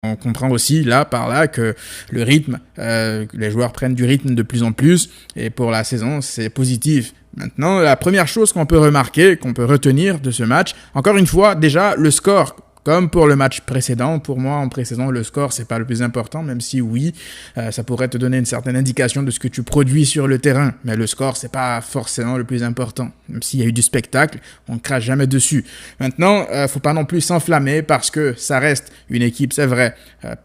On comprend aussi par là que le rythme, les joueurs prennent du rythme de plus en plus et pour la saison, c'est positif. Maintenant, la première chose qu'on peut remarquer, qu'on peut retenir de ce match, encore une fois, déjà le score. Comme pour le match précédent, pour moi, en précédent, le score, c'est pas le plus important, même si oui, ça pourrait te donner une certaine indication de ce que tu produis sur le terrain. Mais le score, c'est pas forcément le plus important. Même s'il y a eu du spectacle, on ne crache jamais dessus. Maintenant, faut pas non plus s'enflammer parce que ça reste une équipe, c'est vrai,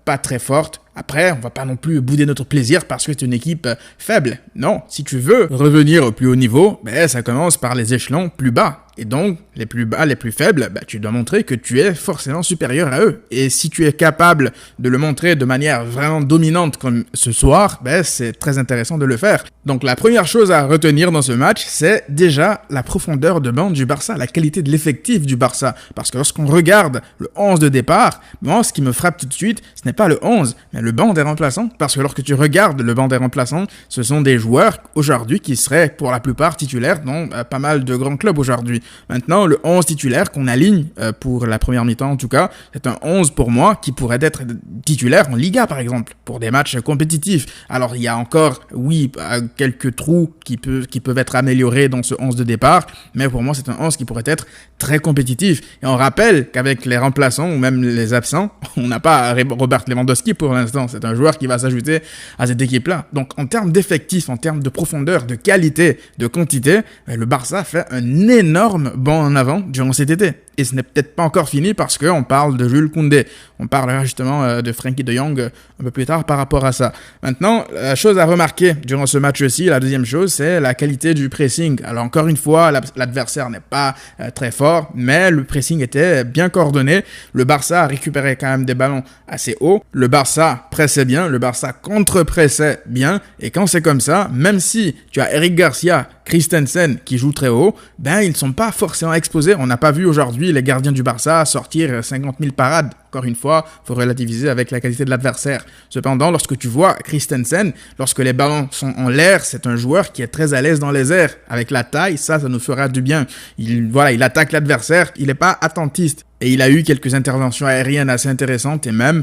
pas très forte. Après, on va pas non plus bouder notre plaisir parce que c'est une équipe faible. Non, si tu veux revenir au plus haut niveau, ça commence par les échelons plus bas. Et donc, les plus bas, les plus faibles, tu dois montrer que tu es forcément supérieur à eux. Et si tu es capable de le montrer de manière vraiment dominante comme ce soir, c'est très intéressant de le faire. Donc, la première chose à retenir dans ce match, c'est déjà la profondeur de banc du Barça, la qualité de l'effectif du Barça. Parce que lorsqu'on regarde le 11 de départ, moi, ce qui me frappe tout de suite, ce n'est pas le 11, mais le banc des remplaçants. Parce que lorsque tu regardes le banc des remplaçants, ce sont des joueurs aujourd'hui qui seraient pour la plupart titulaires dans pas mal de grands clubs aujourd'hui. Maintenant, le 11 titulaire qu'on aligne pour la première mi-temps en tout cas, c'est un 11 pour moi qui pourrait être titulaire en Liga par exemple, pour des matchs compétitifs. Alors il y a encore, oui, quelques trous qui peuvent être améliorés dans ce 11 de départ, mais pour moi c'est un 11 qui pourrait être très compétitif. Et on rappelle qu'avec les remplaçants ou même les absents, on n'a pas Robert Lewandowski pour l'instant, c'est un joueur qui va s'ajouter à cette équipe-là. Donc en termes d'effectifs, en termes de profondeur, de qualité, de quantité, le Barça fait un énorme bond en avant durant cet été. Et ce n'est peut-être pas encore fini parce qu'on parle de Jules Koundé. On parlera justement de Frenkie de Jong un peu plus tard par rapport à ça. Maintenant, la chose à remarquer durant ce match aussi, la deuxième chose, c'est la qualité du pressing. Alors encore une fois, l'adversaire n'est pas très fort, mais le pressing était bien coordonné. Le Barça a récupéré quand même des ballons assez hauts. Le Barça pressait bien, le Barça contre-pressait bien. Et quand c'est comme ça, même si tu as Eric Garcia, Christensen qui jouent très haut, ils ne sont pas forcément exposés. On n'a pas vu aujourd'hui les gardiens du Barça sortir 50 000 parades. Encore une fois, il faut relativiser avec la qualité de l'adversaire. Cependant, lorsque tu vois Christensen, lorsque les ballons sont en l'air, c'est un joueur qui est très à l'aise dans les airs. Avec la taille, ça nous fera du bien. Il attaque l'adversaire, il n'est pas attentiste. Et il a eu quelques interventions aériennes assez intéressantes et même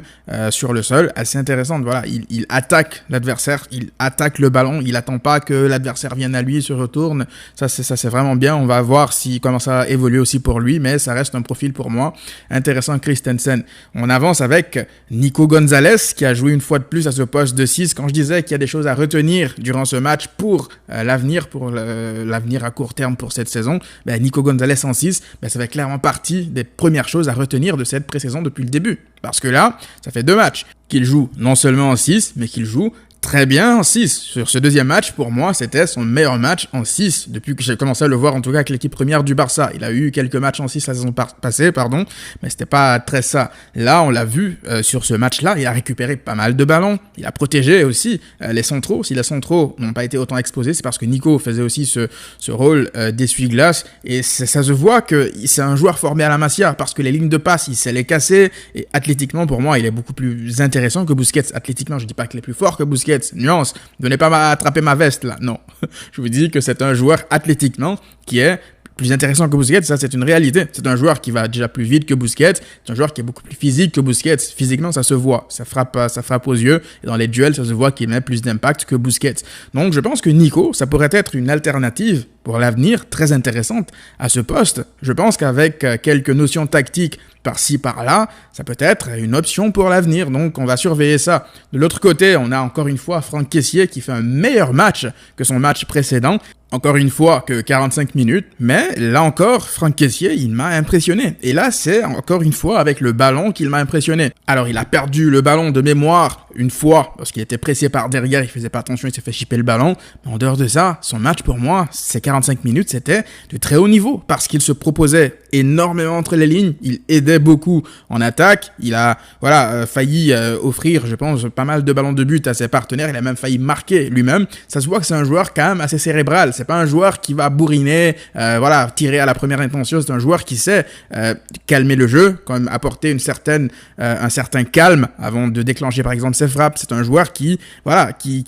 sur le sol assez intéressantes. Voilà, il attaque l'adversaire, il attaque le ballon, il attend pas que l'adversaire vienne à lui et se retourne. Ça c'est vraiment bien. On va voir comment ça évolue aussi pour lui, mais ça reste un profil pour moi intéressant. Christensen. On avance avec Nico Gonzalez qui a joué une fois de plus à ce poste de 6. Quand je disais qu'il y a des choses à retenir durant ce match pour l'avenir, l'avenir à court terme pour cette saison, Nico Gonzalez en 6, ça fait clairement partie des premières choses à retenir de cette pré-saison depuis le début. Parce que là, ça fait 2 matchs qu'il joue non seulement en 6, mais qu'il joue très bien en 6. Sur ce deuxième match, pour moi, c'était son meilleur match en 6, depuis que j'ai commencé à le voir, en tout cas, avec l'équipe première du Barça. Il a eu quelques matchs en 6 la saison passée, mais c'était pas très ça. Là, on l'a vu sur ce match-là, il a récupéré pas mal de ballons, il a protégé aussi les centraux. Si les centraux n'ont pas été autant exposés, c'est parce que Nico faisait aussi ce rôle d'essuie-glace, et ça se voit que c'est un joueur formé à la Masia, parce que les lignes de passe, il sait les casser, et athlétiquement, pour moi, il est beaucoup plus intéressant que Busquets. Athlétiquement, je dis pas qu'il est plus fort que Busquets, nuance, venez pas attraper ma veste là, non. Je vous dis que c'est un joueur athlétiquement qui est plus intéressant que Busquets, ça c'est une réalité. C'est un joueur qui va déjà plus vite que Busquets, c'est un joueur qui est beaucoup plus physique que Busquets. Physiquement, ça se voit, ça frappe aux yeux, et dans les duels, ça se voit qu'il met plus d'impact que Busquets. Donc je pense que Nico, ça pourrait être une alternative pour l'avenir très intéressante à ce poste. Je pense qu'avec quelques notions tactiques par-ci, par-là, ça peut être une option pour l'avenir, donc on va surveiller ça. De l'autre côté, on a encore une fois Franck Kessié qui fait un meilleur match que son match précédent. Encore une fois que 45 minutes, mais là encore, Franck Kessié, il m'a impressionné. Et là, c'est encore une fois avec le ballon qu'il m'a impressionné. Alors, il a perdu le ballon de mémoire une fois, parce qu'il était pressé par derrière, il faisait pas attention, il s'est fait chipper le ballon. Mais en dehors de ça, son match pour moi, ces 45 minutes, c'était de très haut niveau, parce qu'il se proposait énormément entre les lignes, il aidait beaucoup en attaque, il a failli offrir, je pense, pas mal de ballons de but à ses partenaires, il a même failli marquer lui-même. Ça se voit que c'est un joueur quand même assez cérébral, c'est pas un joueur qui va bourriner, tirer à la première intention, c'est un joueur qui sait calmer le jeu, quand même apporter un certain calme avant de déclencher par exemple ses frappes. C'est un joueur qui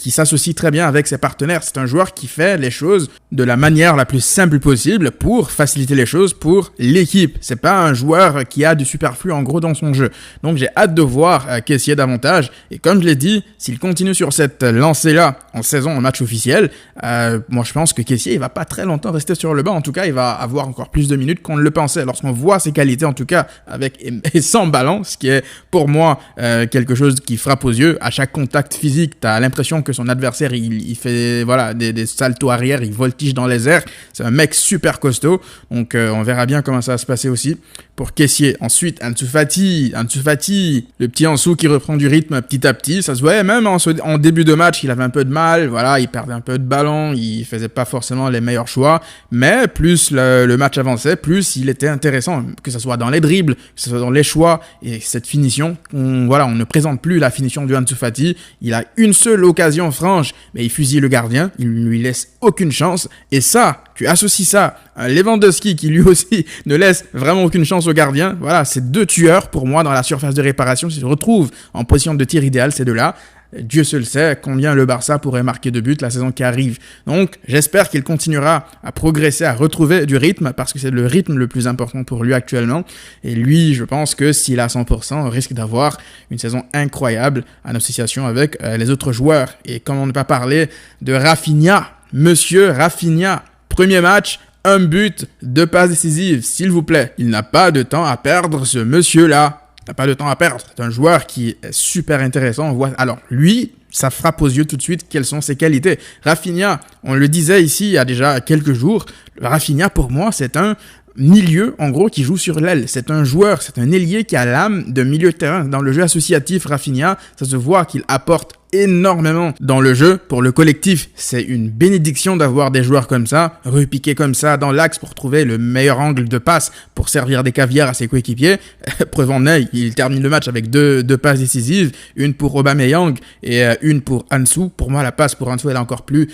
s'associe très bien avec ses partenaires. C'est un joueur qui fait les choses de la manière la plus simple possible pour faciliter les choses pour l'équipe. C'est pas un joueur qui a du superflu en gros dans son jeu. Donc j'ai hâte de voir Kessié davantage. Et comme je l'ai dit, s'il continue sur cette lancée-là en saison, en match officiel, moi je pense que Kessié il va pas très longtemps rester sur le banc. En tout cas, il va avoir encore plus de minutes qu'on ne le pensait. Lorsqu'on voit ses qualités, en tout cas avec et sans ballon, ce qui est pour moi quelque chose qui frappe aux yeux. À chaque contact physique, tu as l'impression que son adversaire il fait des saltos arrière, il voltige dans les airs. C'est un mec super costaud. Donc on verra bien comment ça va se passer aussi pour Kessié. Ensuite, Ansu Fati, le petit Ansu qui reprend du rythme petit à petit. Ça se voyait même en début de match, il avait un peu de mal. Voilà, il perdait un peu de ballon, il faisait pas forcément les meilleurs choix. Mais plus le match avançait, plus il était intéressant, que ce soit dans les dribbles, que ce soit dans les choix et cette finition. On ne présente plus la finition du Ansu Fati. Il a une seule occasion franche, mais il fusille le gardien. Il ne lui laisse aucune chance. Et ça, tu associes ça à Lewandowski qui lui aussi ne laisse vraiment aucune chance au gardien. Voilà, c'est deux tueurs pour moi dans la surface de réparation. S'ils se retrouvent en position de tir idéal, ces deux-là. Dieu seul sait combien le Barça pourrait marquer de buts la saison qui arrive. Donc, j'espère qu'il continuera à progresser, à retrouver du rythme, parce que c'est le rythme le plus important pour lui actuellement. Et lui, je pense que s'il est à 100%, on risque d'avoir une saison incroyable en association avec les autres joueurs. Et comment ne pas parler de Rafinha, monsieur Rafinha. Premier match, 1 but, 2 passes décisives, s'il vous plaît. Il n'a pas de temps à perdre, ce monsieur-là. T'as pas de temps à perdre. C'est un joueur qui est super intéressant. Alors, lui, ça frappe aux yeux tout de suite quelles sont ses qualités. Rafinha, on le disait ici il y a déjà quelques jours, Rafinha, pour moi, c'est un milieu, en gros, qui joue sur l'aile. C'est un joueur, c'est un ailier qui a l'âme de milieu de terrain. Dans le jeu associatif, Rafinha, ça se voit qu'il apporte énormément dans le jeu. Pour le collectif, c'est une bénédiction d'avoir des joueurs comme ça, repiqués comme ça dans l'axe pour trouver le meilleur angle de passe pour servir des caviars à ses coéquipiers. Preuve en est, il termine le match avec deux passes décisives, une pour Aubameyang et une pour Ansu. Pour moi, la passe pour Ansu elle est encore plus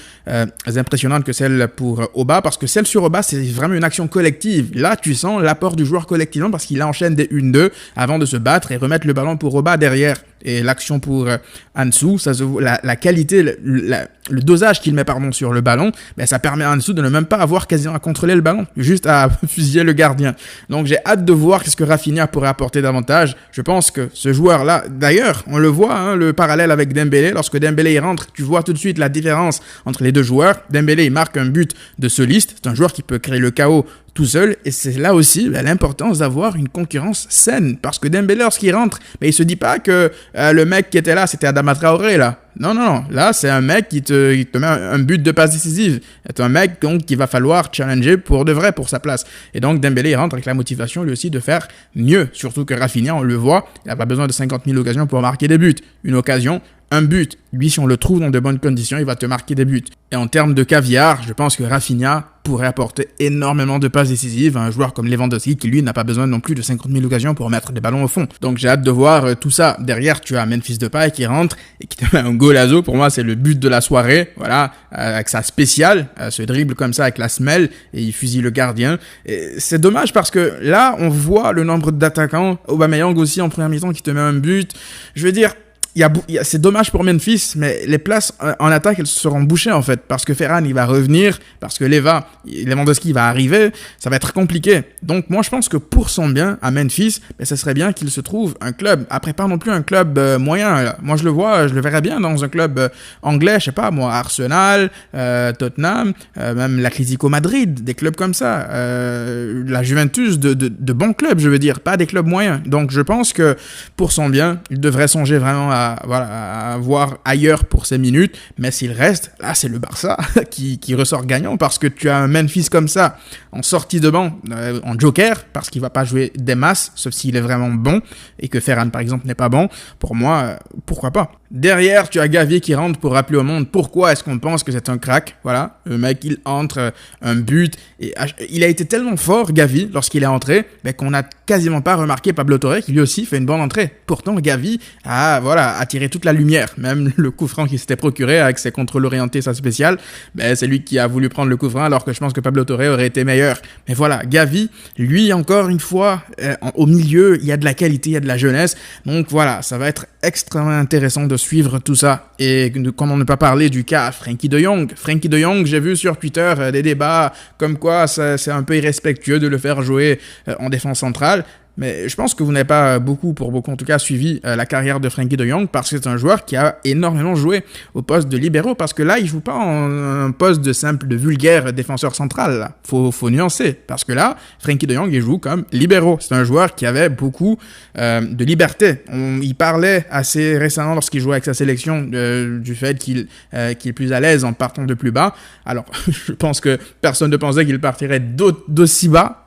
impressionnante que celle pour Oba, parce que celle sur Oba, c'est vraiment une action collective. Là, tu sens l'apport du joueur collectivement parce qu'il enchaîne des 1-2 avant de se battre et remettre le ballon pour Oba derrière. Et l'action pour Ansu, ça se voit, la qualité, le dosage qu'il met sur le ballon, ben ça permet à Ansu de ne même pas avoir quasiment à contrôler le ballon, juste à fusiller le gardien. Donc j'ai hâte de voir ce que Rafinha pourrait apporter davantage. Je pense que ce joueur-là, d'ailleurs, on le voit, le parallèle avec Dembélé. Lorsque Dembélé il rentre, tu vois tout de suite la différence entre les deux joueurs. Dembélé il marque un but de soliste, c'est un joueur qui peut créer le chaos tout seul, et c'est là aussi l'importance d'avoir une concurrence saine, parce que Dembélé lorsqu'il rentre, il se dit pas que le mec qui était là c'était Adama Traoré là. Non, là c'est un mec qui te met un but de passe décisive. C'est un mec donc qu'il va falloir challenger pour de vrai pour sa place. Et donc Dembélé il rentre avec la motivation lui aussi de faire mieux, surtout que Rafinha on le voit, il n'a pas besoin de 50 000 occasions pour marquer des buts. Une occasion, un but. Lui, si on le trouve dans de bonnes conditions, il va te marquer des buts. Et en termes de caviar, je pense que Rafinha pourrait apporter énormément de passes décisives à un joueur comme Lewandowski qui, lui, n'a pas besoin non plus de 50 000 occasions pour mettre des ballons au fond. Donc, j'ai hâte de voir tout ça. Derrière, tu as Memphis Depay qui rentre et qui te met un golazo. Pour moi, c'est le but de la soirée. Voilà, avec sa spéciale, ce dribble comme ça avec la semelle et il fusille le gardien. Et c'est dommage parce que là, on voit le nombre d'attaquants. Aubameyang aussi en première mi-temps qui te met un but. Je veux dire, c'est dommage pour Memphis, mais les places en attaque, elles seront bouchées en fait, parce que Ferran il va revenir, parce que Lewandowski va arriver, ça va être compliqué. Donc moi je pense que pour son bien à Memphis, ça serait bien qu'il se trouve un club, après pas non plus un club moyen. Là. Moi je le verrais bien dans un club anglais, je sais pas moi, Arsenal, Tottenham, même l'Atlético Madrid, des clubs comme ça, la Juventus, de bons clubs je veux dire, pas des clubs moyens. Donc je pense que pour son bien, il devrait songer vraiment à voir ailleurs pour ses minutes, mais s'il reste, là c'est le Barça qui ressort gagnant, parce que tu as un Memphis comme ça, en sortie de banc, en joker, parce qu'il va pas jouer des masses, sauf s'il est vraiment bon, et que Ferran par exemple n'est pas bon, pour moi, pourquoi pas. Derrière, tu as Gavi qui rentre pour rappeler au monde pourquoi est-ce qu'on pense que c'est un crack. Voilà, le mec il entre, un but, et il a été tellement fort Gavi lorsqu'il est entré, qu'on n'a quasiment pas remarqué Pablo Torre qui lui aussi fait une bonne entrée. Pourtant Gavi a attiré toute la lumière, même le coup franc qu'il s'était procuré avec ses contrôles orientés, sa spéciale, c'est lui qui a voulu prendre le coup franc alors que je pense que Pablo Torre aurait été meilleur. Mais voilà, Gavi, lui encore une fois, au milieu, il y a de la qualité, il y a de la jeunesse, donc voilà, ça va être extrêmement intéressant de suivre tout ça. Et comment ne pas parler du cas Frenkie de Jong. Frenkie de Jong, j'ai vu sur Twitter des débats comme quoi c'est un peu irrespectueux de le faire jouer en défense centrale. Mais je pense que vous n'avez pas beaucoup en tout cas, suivi la carrière de Frenkie de Jong parce que c'est un joueur qui a énormément joué au poste de libéraux parce que là, il joue pas en un poste de vulgaire défenseur central. Là. Faut nuancer parce que là, Frenkie de Jong, il joue comme libéraux. C'est un joueur qui avait beaucoup de liberté. Il parlait assez récemment lorsqu'il jouait avec sa sélection du fait qu'il est plus à l'aise en partant de plus bas. Alors, je pense que personne ne pensait qu'il partirait d'aussi bas.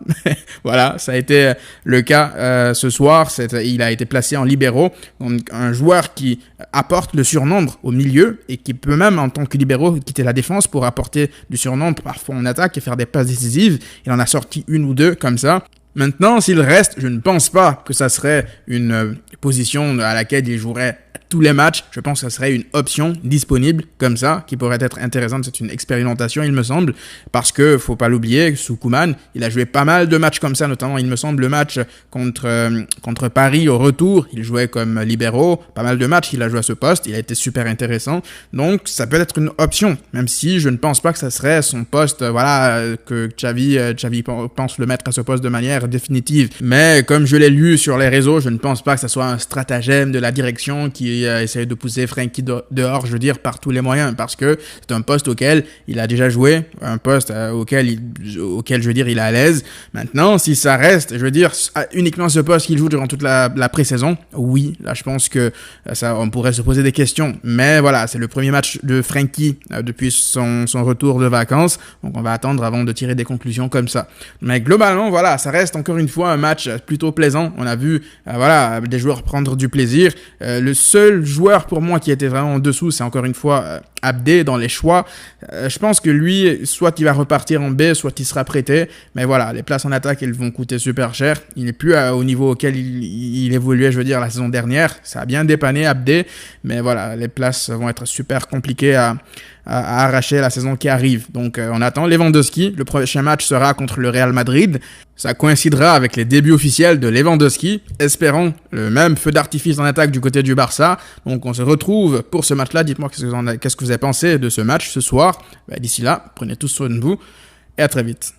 Voilà, ça a été le cas ce soir. Il a été placé en libéraux, donc un joueur qui apporte le surnombre au milieu et qui peut même en tant que libéraux quitter la défense pour apporter du surnombre parfois en attaque et faire des passes décisives. Il en a sorti une ou deux comme ça. Maintenant, s'il reste, je ne pense pas que ça serait une position à laquelle il jouerait tous les matchs. Je pense que ça serait une option disponible comme ça, qui pourrait être intéressante. C'est une expérimentation, il me semble, parce que faut pas l'oublier, sous Koeman, il a joué pas mal de matchs comme ça, notamment, il me semble, le match contre Paris au retour, il jouait comme libéraux, pas mal de matchs, il a joué à ce poste, il a été super intéressant. Donc, ça peut être une option, même si je ne pense pas que ça serait son poste, que Xavi pense le mettre à ce poste de manière définitive. Mais comme je l'ai lu sur les réseaux, je ne pense pas que ça soit un stratagème de la direction qui essaye de pousser Frenkie dehors, je veux dire, par tous les moyens, parce que c'est un poste auquel il a déjà joué, un poste auquel je veux dire, il est à l'aise. Maintenant, si ça reste, je veux dire, uniquement ce poste qu'il joue durant toute la pré-saison, oui, là, je pense que on pourrait se poser des questions. Mais voilà, c'est le premier match de Frenkie depuis son retour de vacances, donc on va attendre avant de tirer des conclusions comme ça. Mais globalement, voilà, ça reste encore une fois un match plutôt plaisant. On a vu, des joueurs prendre du plaisir. Le seul joueur pour moi qui était vraiment en dessous, c'est encore une fois Abdé dans les choix. Je pense que lui, soit il va repartir en B, soit il sera prêté. Mais voilà, les places en attaque, elles vont coûter super cher. Il n'est plus au niveau auquel il évoluait, je veux dire, la saison dernière. Ça a bien dépanné Abdé. Mais voilà, les places vont être super compliquées à arracher la saison qui arrive. Donc on attend Lewandowski. Le prochain match sera contre le Real Madrid. Ça coïncidera avec les débuts officiels de Lewandowski. Espérons le même feu d'artifice en attaque du côté du Barça. Donc on se retrouve pour ce match-là. Dites-moi qu'est-ce que vous avez pensé de ce match ce soir. D'ici là, prenez tous soin de vous et à très vite.